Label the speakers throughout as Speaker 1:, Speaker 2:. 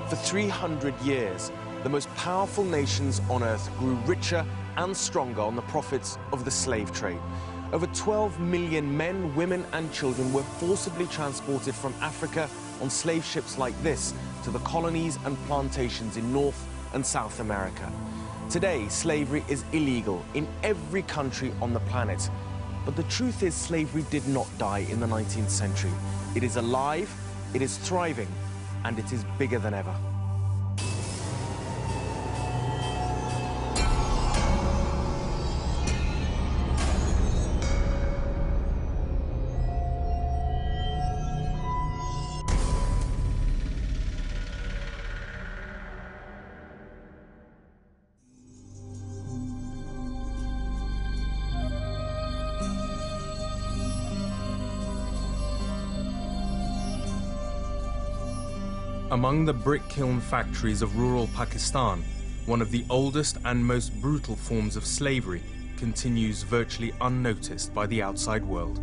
Speaker 1: For 300 years, the most powerful nations on earth grew richer and stronger on the profits of the slave trade. Over 12 million men, women and children were forcibly transported from Africa on slave ships like this to the colonies and plantations in North and South America. Today, slavery is illegal in every country on the planet. But the truth is, slavery did not die in the 19th century. It is alive, it is thriving, and it is bigger than ever. Among the brick kiln factories of rural Pakistan, one of the oldest and most brutal forms of slavery continues virtually unnoticed by the outside world.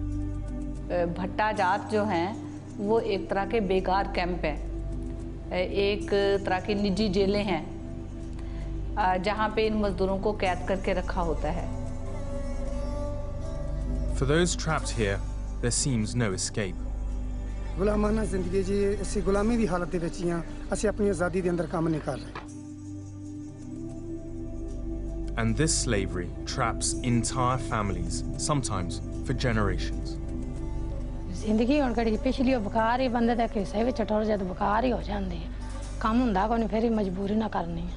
Speaker 2: भट्टा जात जो हैं वो एक तरह के बेकार camp हैं, एक तरह की निजी जेलें हैं जहां पे इन मजदूरों को कैद करके रखा होता है.
Speaker 1: For those trapped here, there seems no escape.
Speaker 3: गुलामाना जिंदगी जी ऐसी गुलामी दी हालत दे विच ही ਅਸੀਂ ਆਪਣੀ ਆਜ਼ਾਦੀ ਦੇ ਅੰਦਰ ਕੰਮ ਨਹੀਂ ਕਰ ਰਹੇ.
Speaker 1: And this slavery traps entire families, sometimes for generations.
Speaker 4: ਜ਼ਿੰਦਗੀ ਹੁਣ ਕੜੀ ਪਿਛਲੀ ਬੁਖਾਰ ਹੀ ਬੰਦੇ ਦਾ ਕਿਸੇ ਵਿੱਚ ਟੁਰ ਜਦ ਬੁਖਾਰ ਹੀ ਹੋ ਜਾਂਦੀ ਹੈ. ਕੰਮ ਹੁੰਦਾ ਕੋਈ ਫਿਰ ਮਜਬੂਰੀ ਨਾ ਕਰਨੀ है.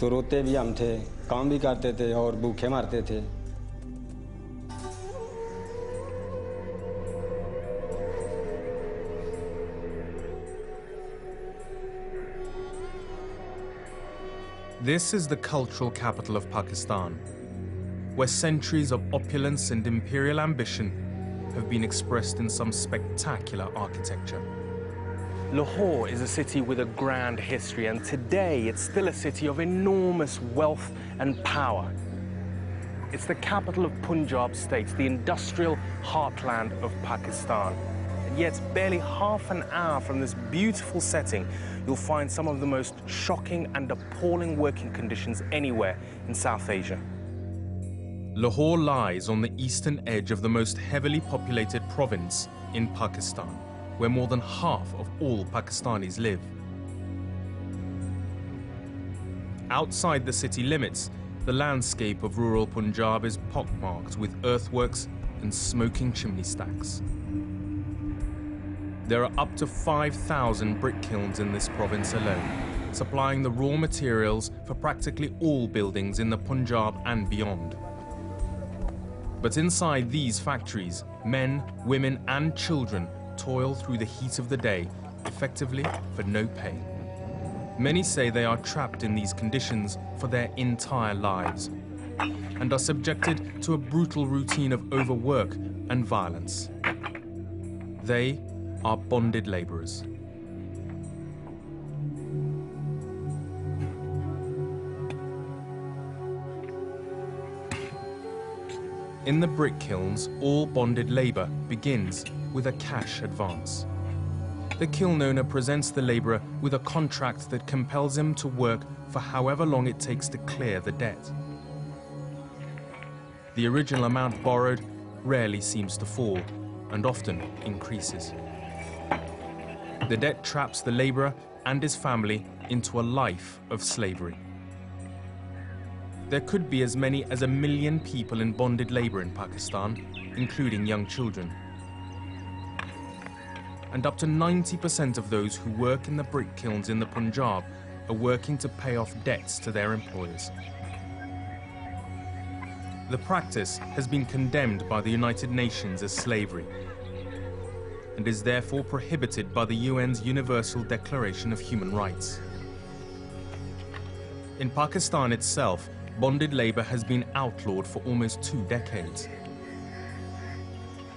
Speaker 5: तो रोते भी हम थे, काम भी करते थे और भूखे मरते थे.
Speaker 1: This is the cultural capital of Pakistan, where centuries of opulence and imperial ambition have been expressed in some spectacular architecture. Lahore is a city with a grand history, and today it's still a city of enormous wealth and power. It's the capital of Punjab state, the industrial heartland of Pakistan. And yet, barely half an hour from this beautiful setting, you'll find some of the most shocking and appalling working conditions anywhere in South Asia. Lahore lies on the eastern edge of the most heavily populated province in Pakistan, where more than half of all Pakistanis live. Outside the city limits, the landscape of rural Punjab is pockmarked with earthworks and smoking chimney stacks. There are up to 5,000 brick kilns in this province alone, supplying the raw materials for practically all buildings in the Punjab and beyond. But inside these factories, men, women and children toil through the heat of the day, effectively for no pay. Many say they are trapped in these conditions for their entire lives and are subjected to a brutal routine of overwork and violence. They are bonded laborers. In the brick kilns, all bonded labor begins with a cash advance. The kiln owner presents the laborer with a contract that compels him to work for however long it takes to clear the debt. The original amount borrowed rarely seems to fall and often increases. The debt traps the laborer and his family into a life of slavery. There could be as many as 1 million people in bonded labor in Pakistan, including young children. And up to 90% of those who work in the brick kilns in the Punjab are working to pay off debts to their employers. The practice has been condemned by the United Nations as slavery, and is therefore prohibited by the UN's Universal Declaration of Human Rights. In Pakistan itself, bonded labor has been outlawed for almost 2 decades.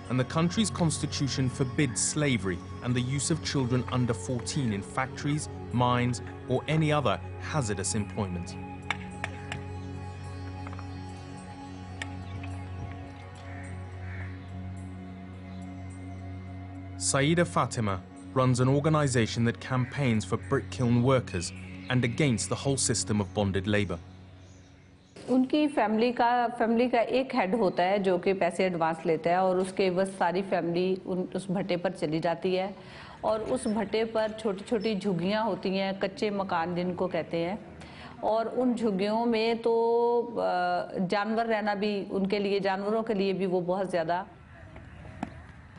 Speaker 1: And the country's constitution forbids slavery and the use of children under 14 in factories, mines, or any other hazardous employment. Saida Fatima runs an organization that campaigns for brick kiln workers and against the whole system of bonded labor.
Speaker 2: उनकी family का एक head होता है जो कि पैसे advance लेता है और उसके बस सारी फैमिली उस भट्टे पर चली जाती है और उस भट्टे पर छोटी छोटी झुग्गियाँ होती हैं, कच्चे मकान जिनको कहते हैं, और उन झुग्गियों में तो जानवर रहना भी उनके लिए, जानवरों के लिए भी वो बहुत ज़्यादा,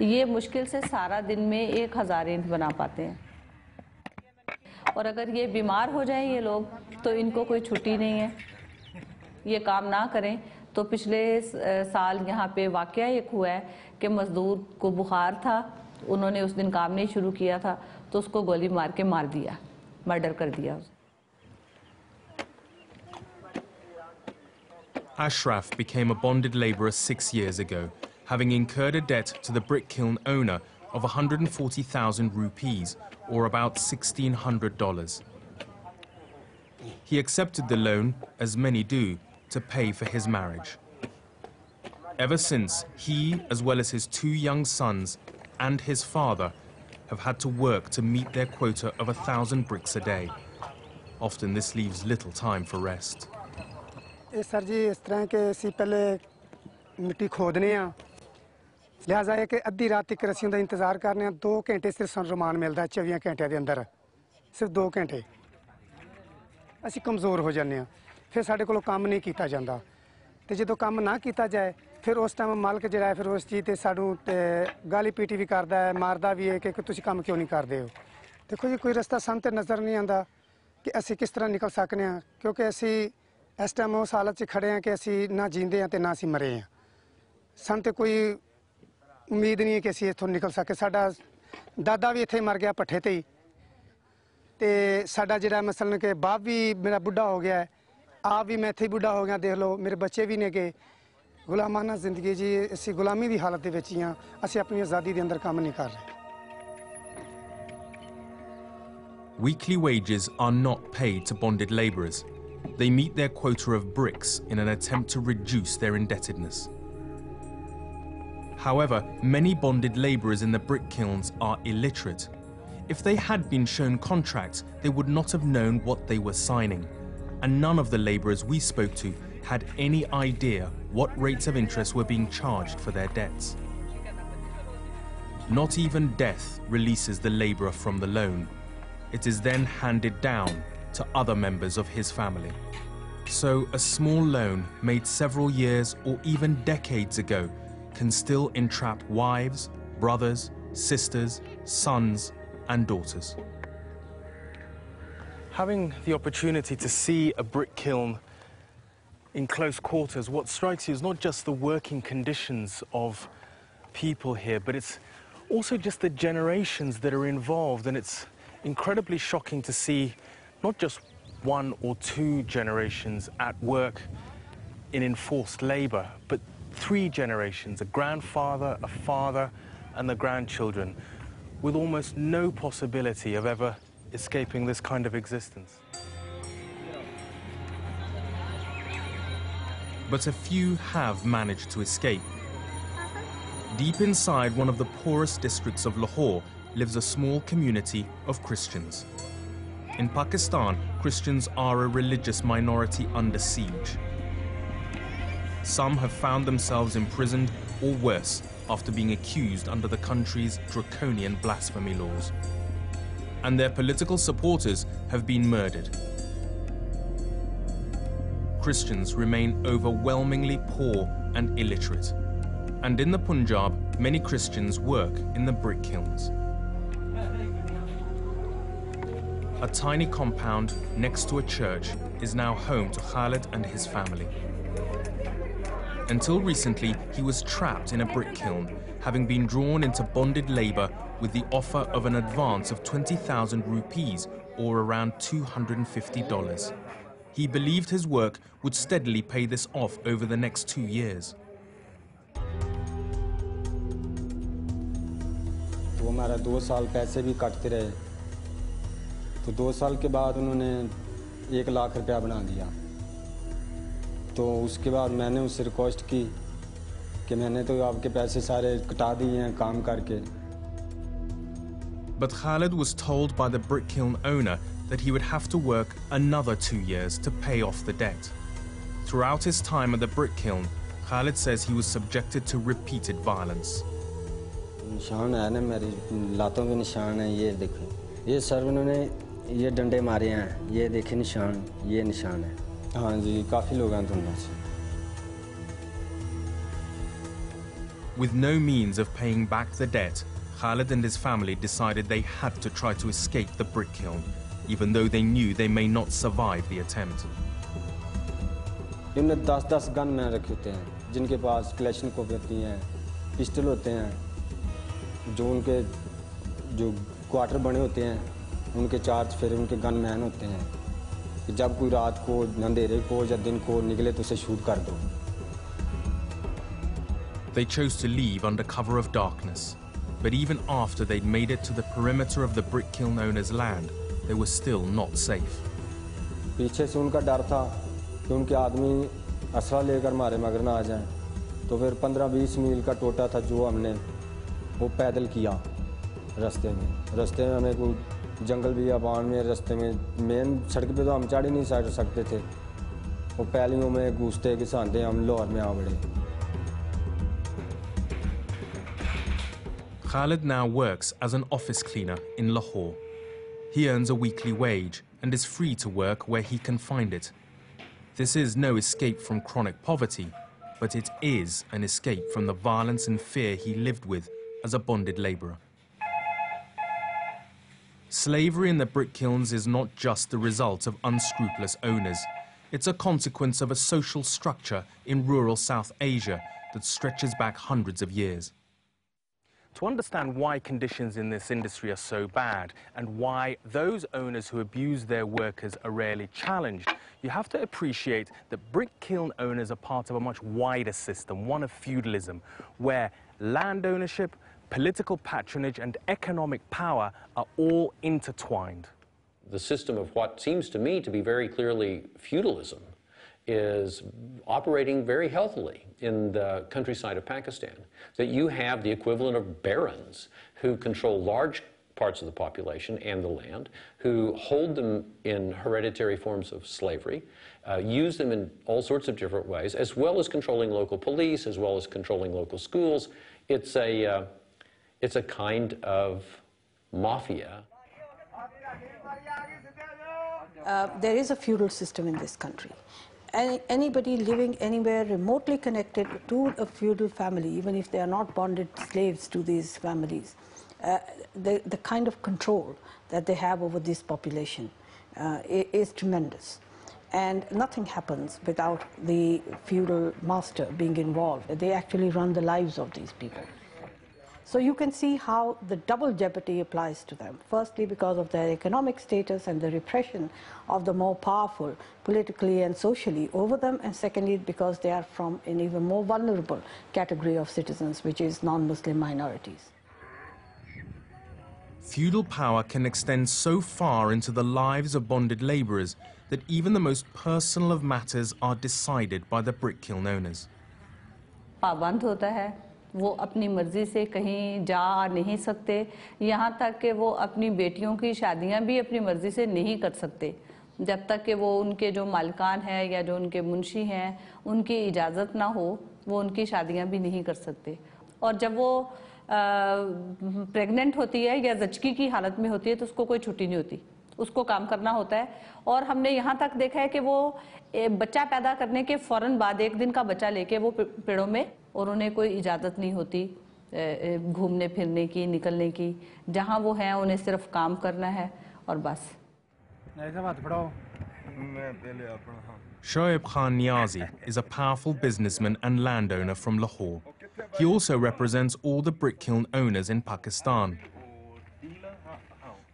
Speaker 2: ये मुश्किल से सारा दिन में 1000 ईंट बना पाते हैं। और अगर ये बीमार हो जाएं ये लोग तो इनको कोई छुट्टी नहीं है, ये काम ना करें। तो पिछले साल यहाँ पे वाकया एक हुआ है कि मज़दूर को बुखार था, उन्होंने उस दिन काम नहीं शुरू किया था तो उसको गोली मार के मार दिया, मर्डर कर दिया।
Speaker 1: Ashraf became a bonded laborer 6 years ago, having incurred a debt to the brick kiln owner of 140,000 rupees, or about $1,600. He accepted the loan, as many do, to pay for his marriage. Ever since, he, as well as his 2 young sons and his father, have had to work to meet their quota of 1,000 bricks a day. Often this leaves little time for rest.
Speaker 3: Sir ji इस तरह के ਅਸੀਂ ਪਹਿਲੇ ਮਿੱਟੀ ਖੋਦਨੇ ਆ, ਲਿਹਾਜ਼ਾ ਹੈ ਕਿ ਅੱਧੀ ਰਾਤ ਤੱਕ ਅਸੀਂ ਉਹਦਾ ਇੰਤਜ਼ਾਰ ਕਰਨੇ ਆ। 2 ਘੰਟੇ ਸਿਰਫ ਸਾਨੂੰ ਰਮਾਨ ਮਿਲਦਾ 24 ਘੰਟਿਆਂ ਦੇ ਅੰਦਰ, ਸਿਰਫ 2 ਘੰਟੇ ਅਸੀਂ ਕਮਜ਼ੋਰ ਹੋ ਜਾਂਦੇ ਆ, ਫਿਰ ਸਾਡੇ ਕੋਲੋਂ ਕੰਮ ਨਹੀਂ ਕੀਤਾ ਜਾਂਦਾ ਤੇ ਜਦੋਂ ਕੰਮ ਨਾ ਕੀਤਾ ਜਾਏ ਫਿਰ ਉਸ ਟਾਈਮ ਮਾਲਕ ਜਿਹੜਾ ਹੈ ਫਿਰ ਉਸ ਚੀਜ਼ ਤੇ ਸਾਨੂੰ ਗਾਲੀ ਪੀਟੀ ਵੀ ਕਰਦਾ ਹੈ, ਮਾਰਦਾ ਵੀ ਹੈ ਕਿ ਤੁਸੀਂ ਕੰਮ ਕਿਉਂ ਨਹੀਂ ਕਰਦੇ ਹੋ। ਦੇਖੋ ਜੀ ਕੋਈ ਰਸਤਾ ਸਾਨੂੰ ਤੇ ਨਜ਼ਰ ਨਹੀਂ ਆਉਂਦਾ ਕਿ ਅਸੀਂ ਕਿਸ ਤਰ੍ਹਾਂ ਨਿਕਲ ਸਕਨੇ ਆ, ਕਿਉਂਕਿ ਅਸੀਂ ਇਸ ਟਾਈਮ ਉਸ ਹਾਲਤ 'ਚ ਖੜੇ ਆ ਕਿ ਅਸੀਂ ਨਾ ਜੀਂਦੇ ਆ ਤੇ ਨਾ ਅਸੀਂ ਮਰੇ ਆ। ਸਾਨੂੰ ਤੇ ਕੋਈ ਉਮੀਦ ਨਹੀਂ ਹੈ ਕਿ ਅਸੀਂ ਇੱਥੋਂ ਨਿਕਲ ਸਕੇ। ਸਾਡਾ ਦਾਦਾ ਵੀ ਇੱਥੇ ਮਰ ਗਿਆ ਭੱਠੇ ਤੇ ਹੀ, ਤੇ ਸਾਡਾ ਜਿਹੜਾ ਮਸਲਨ ਕਿ ਬਾਪ ਵੀ ਮੇਰਾ ਬੁੱਢਾ ਹੋ ਗਿਆ ਹੈ, ਆਪ ਵੀ ਮੈਂ ਇੱਥੇ ਹੀ ਬੁੱਢਾ ਹੋ ਗਿਆ। ਦੇਖ ਲਓ ਮੇਰੇ ਬੱਚੇ ਵੀ ਨੇ ਕਿ ਗੁਲਾਮਾਨਾ ਜ਼ਿੰਦਗੀ ਜੀ, ਅਸੀਂ ਗੁਲਾਮੀ ਦੀ ਹਾਲਤ ਦੇ ਵਿੱਚ ਹੀ ਆ, ਅਸੀਂ ਆਪਣੀ ਆਜ਼ਾਦੀ ਦੇ ਅੰਦਰ ਕੰਮ ਨਹੀਂ ਕਰ ਰਹੇ।
Speaker 1: Weekly wages are not paid to bonded labourers. They meet their quota of bricks in an attempt to reduce their indebtedness. However, many bonded labourers in the brick kilns are illiterate. If they had been shown contracts, they would not have known what they were signing. And none of the labourers we spoke to had any idea what rates of interest were being charged for their debts. Not even death releases the labourer from the loan. It is then handed down to other members of his family. So a small loan made several years or even decades ago can still entrap wives, brothers, sisters, sons and daughters.
Speaker 6: Having the opportunity to see a brick kiln in close quarters, what strikes you is not just the working conditions of people here, but it's also just the generations that are involved, and it's incredibly shocking to see not just 1 or 2 generations at work in enforced labour, but 3 generations, a grandfather, a father and the grandchildren, with almost no possibility of ever escaping this kind of existence.
Speaker 1: But a few have managed to escape. Deep inside one of the poorest districts of Lahore lives a small community of Christians. In Pakistan, Christians are a religious minority under siege. Some have found themselves imprisoned or worse after being accused under the country's draconian blasphemy laws. And their political supporters have been murdered. Christians remain overwhelmingly poor and illiterate. And in the Punjab, many Christians work in the brick kilns. A tiny compound next to a church is now home to Khalid and his family. Until recently, he was trapped in a brick kiln, having been drawn into bonded labour with the offer of an advance of 20,000 rupees, or around $250. He believed his work would steadily pay this off over the next 2 years.
Speaker 5: तो हमारा 2 साल पैसे भी काटते रहे, तो 2 साल के बाद उन्होंने 1 लाख रुपया बना दिया। तो उसके बाद मैंने उससे रिक्वेस्ट की कि मैंने तो आपके पैसे सारे कटा दिए हैं काम करके।
Speaker 1: But Khalid was told by the brick kiln owner that he would have to work another 2 years to pay off the debt. Throughout his time at the brick kiln, Khalid says he was subjected to repeated violence.
Speaker 5: निशान है ना मेरी लातों पे निशान है ये देखो ये सर उन्होंने ये डंडे मारे हैं ये देखे निशान ये निशान है हाँ जी काफ़ी लोग हैं तुम से
Speaker 1: With no means of paying back the debt, Khalid and his family decided they had to try to escape the brick kiln, even though they knew they may not survive the attempt.
Speaker 5: इनमें 10-10 gun man रखे होते हैं जिनके पास क्लैशन कोप होती हैं pistol होते हैं जो उनके जो क्वार्टर बने होते हैं उनके चार्ज फिर उनके गन मैन होते हैं कि जब कोई रात को अंधेरे को या दिन को निकले तो उसे शूट कर दो
Speaker 1: They chose to leave under cover of darkness, but even after they'd made it to the perimeter of the brick kiln owner's land, they were still not safe.
Speaker 5: पीछे से उनका डर था कि उनके आदमी असला लेकर मारे मगर ना आ जाएं, तो फिर 15-20 मील का टोटा था जो हमने वो पैदल किया रास्ते में हमें कोई जंगल भी आबान में रास्ते में मेन सड़क पे तो हम चढ़ ही नहीं सकते थे वो पहलियों में घुसते घिसाते हम लाहौर में आ बढ़े
Speaker 1: Khalid now works as an office cleaner in Lahore. He earns a weekly wage and is free to work where he can find it. This is no escape from chronic poverty, but it is an escape from the violence and fear he lived with as a bonded labourer. Slavery in the brick kilns is not just the result of unscrupulous owners. It's a consequence of a social structure in rural South Asia that stretches back hundreds of years.
Speaker 6: To understand why conditions in this industry are so bad and why those owners who abuse their workers are rarely challenged, you have to appreciate that brick kiln owners are part of a much wider system, one of feudalism, where land ownership, political patronage and economic power are all intertwined.
Speaker 7: The system of what seems to me to be very clearly feudalism is operating very healthily in the countryside of Pakistan, that you have the equivalent of barons who control large parts of the population and the land, who hold them in hereditary forms of slavery, use them in all sorts of different ways, as well as controlling local police, as well as controlling local schools. It's a kind of mafia.
Speaker 8: There is a feudal system in this country. Anybody living anywhere remotely connected to a feudal family, even if they are not bonded slaves to these families, the kind of control that they have over this population is tremendous. And nothing happens without the feudal master being involved. They actually run the lives of these people. So you can see how the double jeopardy applies to them. Firstly, because of their economic status and the repression of the more powerful politically and socially over them, and secondly, because they are from an even more vulnerable category of citizens, which is non-Muslim minorities.
Speaker 1: Feudal power can extend so far into the lives of bonded labourers that even the most personal of matters are decided by the brick kiln owners.
Speaker 2: पाबंद होता है, वो अपनी मर्जी से कहीं जा नहीं सकते, यहाँ तक कि वो अपनी बेटियों की शादियाँ भी अपनी मर्जी से नहीं कर सकते जब तक कि वो उनके जो मालिकान हैं या जो उनके मुंशी हैं उनकी इजाज़त ना हो, वो उनकी शादियाँ भी नहीं कर सकते. और जब वो प्रेग्नेंट होती है या ज़चकी की हालत में होती है तो उसको कोई छुट्टी नहीं होती, उसको काम करना होता है. और हमने यहाँ तक देखा है कि वो बच्चा पैदा करने के फ़ौरन बाद 1 दिन का बच्चा लेके वो पेड़ों में, और उन्हें कोई इजाज़त नहीं होती घूमने फिरने की, निकलने की. जहाँ वो हैं उन्हें सिर्फ काम करना है और बस.
Speaker 1: Shoaib Khan Niazi is a powerful businessman and landowner from Lahore. He also represents all the brick kiln owners in Pakistan.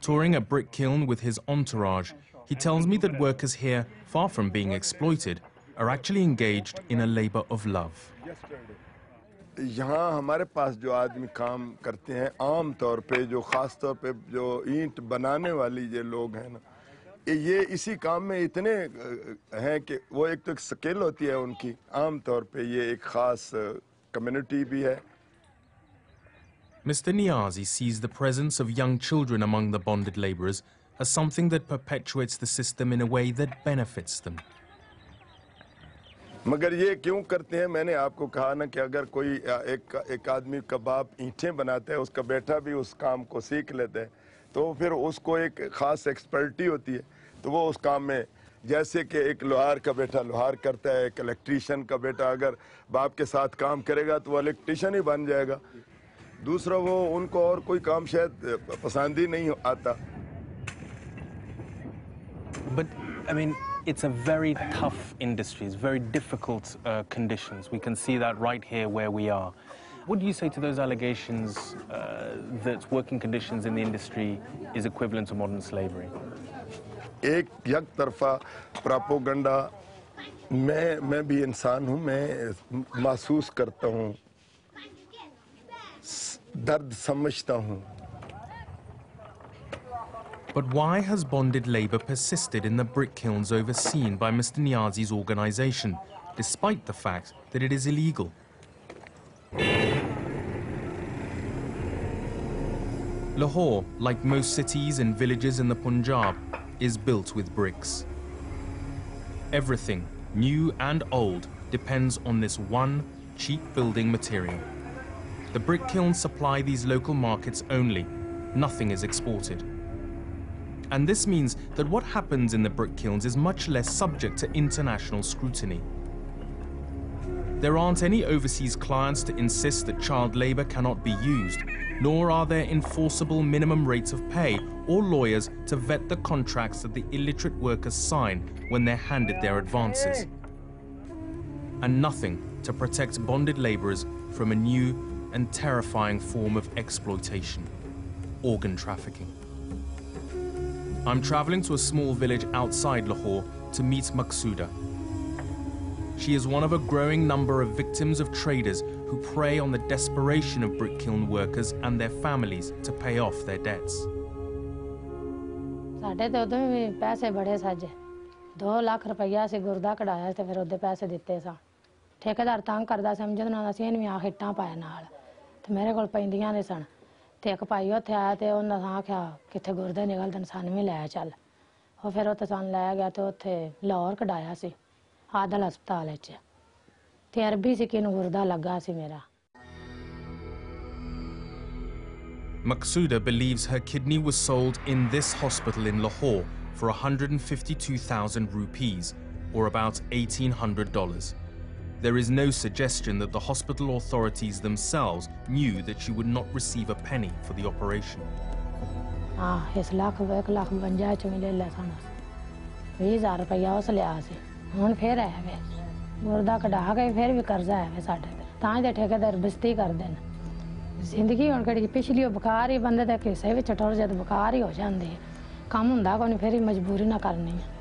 Speaker 1: Touring a brick kiln with his entourage, he tells me that workers here, far from being exploited, are actually engaged in a labor of love.
Speaker 9: यहाँ हमारे पास जो आदमी काम करते हैं आम तौर पे जो ख़ास तौर पे जो ईंट बनाने वाली ये लोग हैं ना, ये इसी काम में इतने हैं कि वो एक तो एक स्किल होती है उनकी, आम तौर पे ये एक ख़ास कम्युनिटी भी है.
Speaker 1: Mr. Niazi sees the presence of young children among the bonded labourers as something that perpetuates the system in a way that benefits them.
Speaker 9: मगर ये क्यों करते हैं? मैंने आपको कहा ना कि अगर कोई एक आदमी कबाब ईंटें बनाता है, उसका बेटा भी उस काम को सीख लेता है, तो फिर उसको एक ख़ास एक्सपर्टी होती है, तो वो उस काम में, जैसे कि एक लोहार का बेटा लोहार करता है, एक इलेक्ट्रीशियन का बेटा अगर बाप के साथ काम करेगा तो वो इलेक्ट्रीशियन ही बन जाएगा। दूसरा, वो उनको और कोई काम शायद पसंद ही नहीं आता।
Speaker 6: But I mean, it's a very tough industry. It's very difficult conditions. We can see that right here where we are. What do you say to those allegations that working conditions in the industry is equivalent to modern slavery?
Speaker 9: एक तरफा propaganda, मैं भी इंसान हूँ, मैं महसूस करता हूँ, दर्द समझता हूँ।
Speaker 1: But why has bonded labour persisted in the brick kilns overseen by Mr. Niazi's organisation, despite the fact that it is illegal? Lahore, like most cities and villages in the Punjab, is built with bricks. Everything, new and old, depends on this one cheap building material. The brick kilns supply these local markets only. Nothing is exported. And this means that what happens in the brick kilns is much less subject to international scrutiny. There aren't any overseas clients to insist that child labour cannot be used, nor are there enforceable minimum rates of pay or lawyers to vet the contracts that the illiterate workers sign when they're handed their advances. And nothing to protect bonded labourers from a new and terrifying form of exploitation: organ trafficking. I'm travelling to a small village outside Lahore to meet Maqsooda. She is one of a growing number of victims of traders who prey on the desperation of brick kiln workers and their families to pay off their debts.
Speaker 4: ਸਾਡੇ ਤੇ ਉਦੋਂ ਵੀ ਪੈਸੇ ਬੜੇ ਸਾਜੇ 2 ਲੱਖ ਰੁਪਈਆ ਸੀ ਗੁਰਦਾ ਕਢਾਇਆ ਤੇ ਫਿਰ ਉਹਦੇ ਪੈਸੇ ਦਿੱਤੇ ਸਾਂ ਠੇਕੇਦਾਰ ਤੰਗ ਕਰਦਾ ਸਮਝਦਾ ਅਸੀਂ ਇਹਨੂੰ ਆ ਹਿੱਟਾਂ ਪਾਇਆ ਨਾਲ ਤੇ ਮੇਰੇ ਕੋਲ ਪੈਂਦੀਆਂ ਨੇ ਸਨ ਤੇ ਇੱਕ ਭਾਈ ਉੱਥੇ ਆਇਆ ਤੇ ਉਹਨਾਂ ਆਖਿਆ ਕਿੱਥੇ ਗੁਰਦੇ ਨਿਕਲਦੇ ਨੇ ਸਾਨੂੰ ਵੀ ਲੈ ਚੱਲ ਉਹ ਫਿਰ ਉੱਥੇ ਸਾਨੂੰ ਲੈ ਗਿਆ ਤੇ ਉੱਥੇ ਲਾਹੌਰ ਕਢਾਇਆ ਸੀ ਆਦਲ ਹਸਪਤਾਲ ਵਿੱਚ ਤੇ ਅਰਬੀ ਸੀ ਕਿ ਨੂੰ ਗੁਰਦਾ ਲੱਗਾ ਸੀ ਮੇਰਾ
Speaker 1: Maqsooda believes her kidney was sold in this hospital in Lahore for 152,000 rupees, or about $1,800. There is no suggestion that the hospital authorities themselves knew that she would not receive a penny for the operation.
Speaker 4: ਇਸ ਲੱਖ 1,52,000 ਚੋਂ ਲੈ ਲਿਆ ਸਾਨੂੰ 20,000 ਰੁਪਇਆ ਉਸ ਲਿਆ ਸੀ ਹੁਣ ਫੇਰ ਆਇਆ ਵੇ ਗੁਰਦਾ ਕਢਾ ਕੇ ਫੇਰ ਵੀ ਕਰਜ਼ਾ ਹੈ ਵੇ ਸਾਡੇ ਤੇ ਤਾਂ ਦੇ ਠੇਕੇਦਾਰ ਬਸਤੀ ਕਰਦੇ ਨੇ ਜ਼ਿੰਦਗੀ ਹੁਣ ਕਿਹੜੀ ਪਿਛਲੀ ਉਹ ਬੁਖਾਰ ਹੀ ਬੰਦੇ ਦੇ ਕਿਸੇ ਵਿੱਚ ਟੁਰ ਜਦ ਬੁਖਾਰ ਹੀ ਹੋ ਜਾਂਦੀ ਹੈ ਕੰਮ ਹੁੰਦਾ ਕੋਈ ਫੇਰ ਹੀ ਮਜਬੂਰੀ ਨਾ ਕਰਨੀ ਹੈ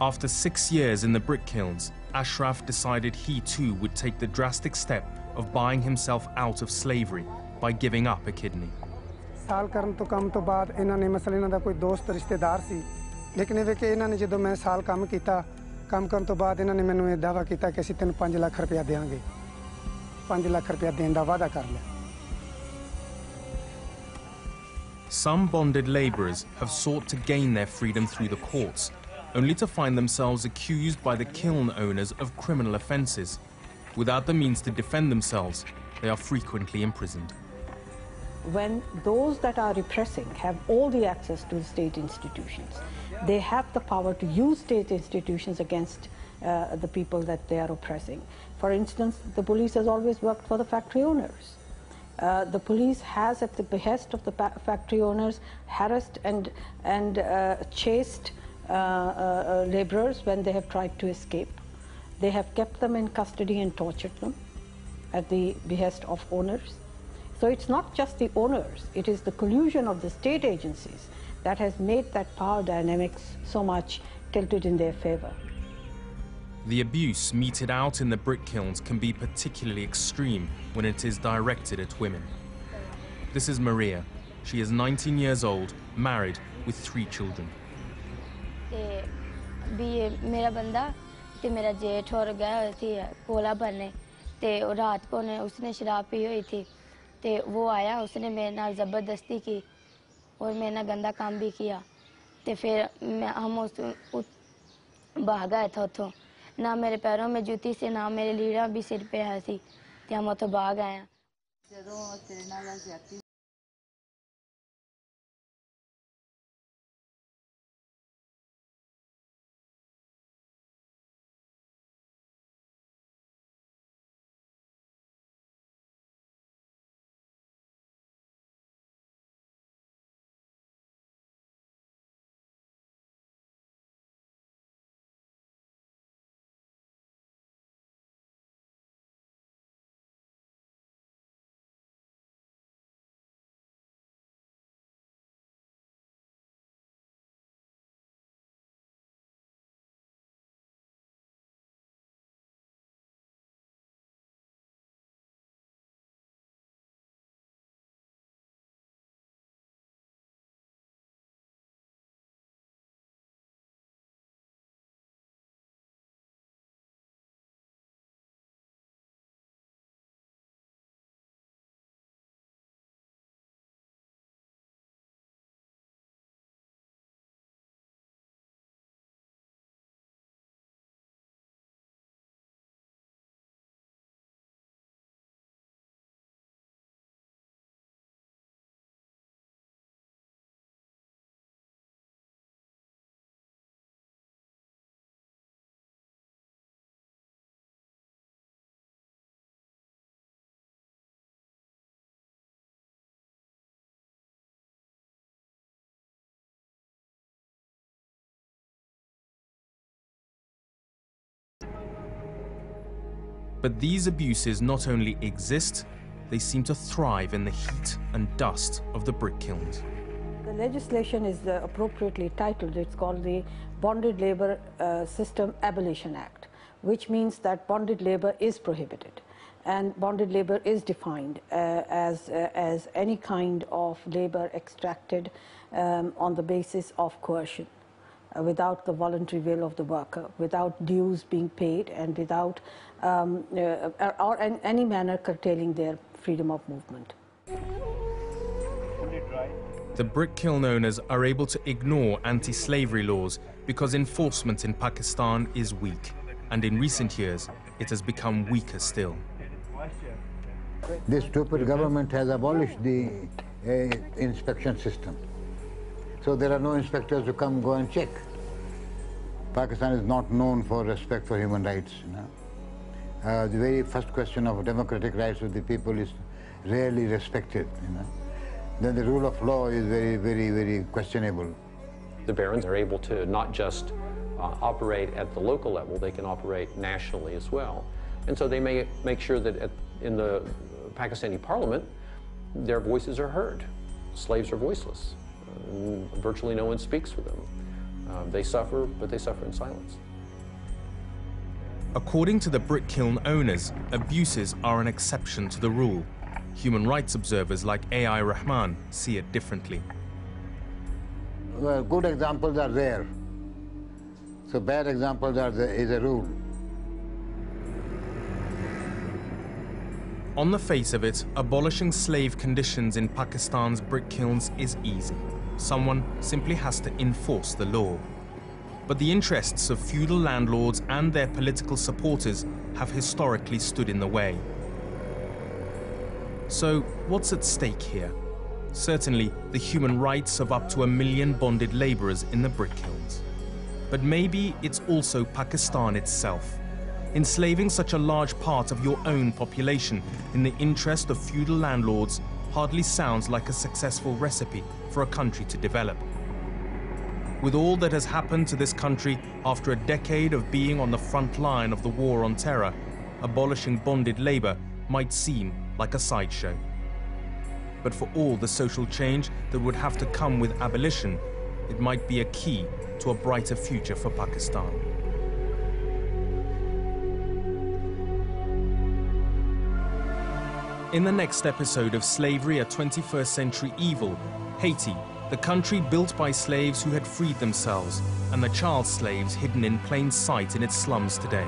Speaker 1: After 6 years in the brick kilns, Ashraf decided he too would take the drastic step of buying himself out of slavery by giving up a kidney.
Speaker 3: ਸਾਲ ਕਰਨ ਤੋਂ ਕੰਮ ਤੋਂ ਬਾਅਦ ਇਹਨਾਂ ਨੇ ਮਸਲੇ ਇਹਨਾਂ ਦਾ ਕੋਈ ਦੋਸਤ ਰਿਸ਼ਤੇਦਾਰ ਸੀ ਲੇਕਿਨ ਇਹ ਕਿ ਇਹਨਾਂ ਨੇ ਜਦੋਂ ਮੈਂ ਸਾਲ ਕੰਮ ਕੀਤਾ ਕੰਮ ਕਰਨ ਤੋਂ ਬਾਅਦ ਇਹਨਾਂ ਨੇ ਮੈਨੂੰ ਇਹ ਦਾਅਵਾ ਕੀਤਾ ਕਿ ਅਸੀਂ ਤੈਨੂੰ 5 ਲੱਖ ਰੁਪਇਆ ਦੇਵਾਂਗੇ 5 ਲੱਖ ਰੁਪਇਆ ਦੇਣ ਦਾ ਵਾਅਦਾ ਕਰ ਲਿਆ
Speaker 1: Some bonded labourers have sought to gain their freedom through the courts, only to find themselves accused by the kiln owners of criminal offences. Without the means to defend themselves, they are frequently imprisoned.
Speaker 8: When those that are repressing have all the access to the state institutions, they have the power to use state institutions against the people that they are oppressing. For instance, the police has always worked for the factory owners. The police has, at the behest of the factory owners, harassed and chased laborers when they have tried to escape. They have kept them in custody and tortured them at the behest of owners. So it's not just the owners, it is the collusion of the state agencies that has made that power dynamics so much tilted in their favor.
Speaker 1: The abuse meted out in the brick kilns can be particularly extreme when it is directed at women. This is Maria. She is 19 years old, married, with 3 children.
Speaker 10: मेरा बंदा ते मेरा जेठ और गया थी Cola बनने ते रात को उसने शराब पी हुई थी, ते वो आया, उसने मेरे नाल ज़बरदस्ती की और मेरे नाल गंदा काम भी किया। ते फिर हम भाग आए थे उतों, ना मेरे पैरों में जूती से ना मेरे लीड़ा भी सिर पे है सी, ते हम उतों भाग आए।
Speaker 1: But these abuses not only exist, they seem to thrive in the heat and dust of the brick kilns.
Speaker 8: The legislation is appropriately titled. It's called the Bonded Labor System Abolition Act, which means that bonded labor is prohibited. And bonded labor is defined as any kind of labor extracted on the basis of coercion, without the voluntary will of the worker, without dues being paid, and without or in any manner curtailing their freedom of movement.
Speaker 1: The brick kiln owners are able to ignore anti-slavery laws because enforcement in Pakistan is weak, and in recent years it has become weaker still.
Speaker 11: This stupid government has abolished the inspection system. So there are no inspectors who go and check. Pakistan is not known for respect for human rights. The very first question of democratic rights of the people is rarely respected. Then the rule of law is very, very, very questionable.
Speaker 7: The barons are able to not just operate at the local level, they can operate nationally as well. And so they may make sure that in the Pakistani parliament, their voices are heard. Slaves are voiceless. Virtually no one speaks for them. They suffer, but they suffer in silence.
Speaker 1: According to the brick kiln owners, abuses are an exception to the rule. Human rights observers like A.I. Rahman see it differently.
Speaker 11: Well, good examples are rare. So bad examples is a rule.
Speaker 1: On the face of it, abolishing slave conditions in Pakistan's brick kilns is easy. Someone simply has to enforce the law. But the interests of feudal landlords and their political supporters have historically stood in the way. So, what's at stake here? Certainly, the human rights of up to 1 million bonded laborers in the brick kilns. But maybe it's also Pakistan itself. Enslaving such a large part of your own population in the interest of feudal landlords hardly sounds like a successful recipe for a country to develop. With all that has happened to this country after a decade of being on the front line of the war on terror, abolishing bonded labor might seem like a sideshow. But for all the social change that would have to come with abolition, it might be a key to a brighter future for Pakistan. In the next episode of Slavery, a 21st Century Evil, Haiti, the country built by slaves who had freed themselves, and the child slaves hidden in plain sight in its slums today.